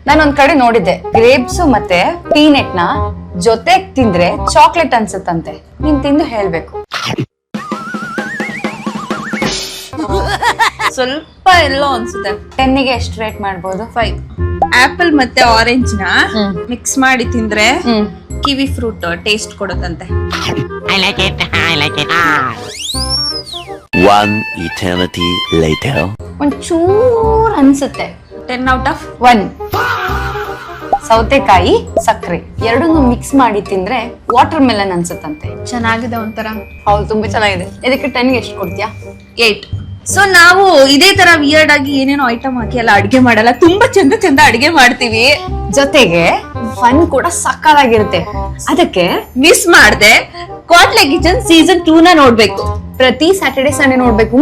ನಾನೊಂದ್ ಕಡೆ ನೋಡಿದ್ದೆ, ಗ್ರೇಪ್ಸ್ ಮತ್ತೆ ಪೀನೆಟ್ ನ ಜೊತೆಗ್ ತಿಂದ್ರೆ ಚಾಕ್ಲೇಟ್ ಅನ್ಸುತ್ತಂತೆ. ನೀನ್ ತಿಂದು ಹೇಳ್ಬೇಕು. ಸ್ವಲ್ಪ ಎಲ್ಲೋ ಅನ್ಸುತ್ತೆ. 10ಗೆ ಎಷ್ಟು ರೇಟ್ ಮಾಡ್ಬೋದು? 5. ಆಪಲ್ ಮತ್ತೆ ಆರೆಂಜ್ ನ ಮಿಕ್ಸ್ ಮಾಡಿ ತಿಂದ್ರೆ ಕಿವಿ ಫ್ರೂಟ್ ಟೇಸ್ಟ್ ಕೊಡುತ್ತಂತೆ. One eternity later. ಒಂಚೂರ್ ಅನ್ಸುತ್ತೆ. 10 out of 1. ಸೌತೆಕಾಯಿ ಸಕ್ಕರೆ ಎರಡನ್ನೂ ಮಿಕ್ಸ್ ಮಾಡಿ ತಿಂದ್ರೆ ವಾಟರ್ ಮೆಲನ್ ಅನ್ಸುತ್ತಂತೆ. ಚೆನ್ನಾಗಿದೆ ಒಂಥರ. ಹೌದು, ತುಂಬಾ ಚೆನ್ನಾಗಿದೆ. ಇದಕ್ಕೆ 10ಗೆ ಎಷ್ಟು ಕೊಡ್ತೀಯಾ? 8. ಸೊ ನಾವು ಇದೇ ತರ ವಿಯರ್ಡ್ ಆಗಿ ಏನೇನೋ ಐಟಮ್ ಹಾಕಿ ಎಲ್ಲ ಅಡ್ಗೆ ಮಾಡಲ್ಲ, ತುಂಬಾ ಚಂದ ಅಡ್ಗೆ ಮಾಡ್ತೀವಿ. ಜೊತೆಗೆ ಫನ್ ಕೂಡ ಸಕ್ಕತ್ತಾಗಿರುತ್ತೆ. ಅದಕ್ಕೆ ಮಿಸ್ ಮಾಡ್ದೆ ಕ್ವಾಟ್ಲೆ ಕಿಚನ್ ಸೀಸನ್ 2 ನ ನೋಡ್ಬೇಕು. ಪ್ರತಿ ಸ್ಯಾಟರ್ಡೆ ಸಂಡೇ ನೋಡ್ಬೇಕು.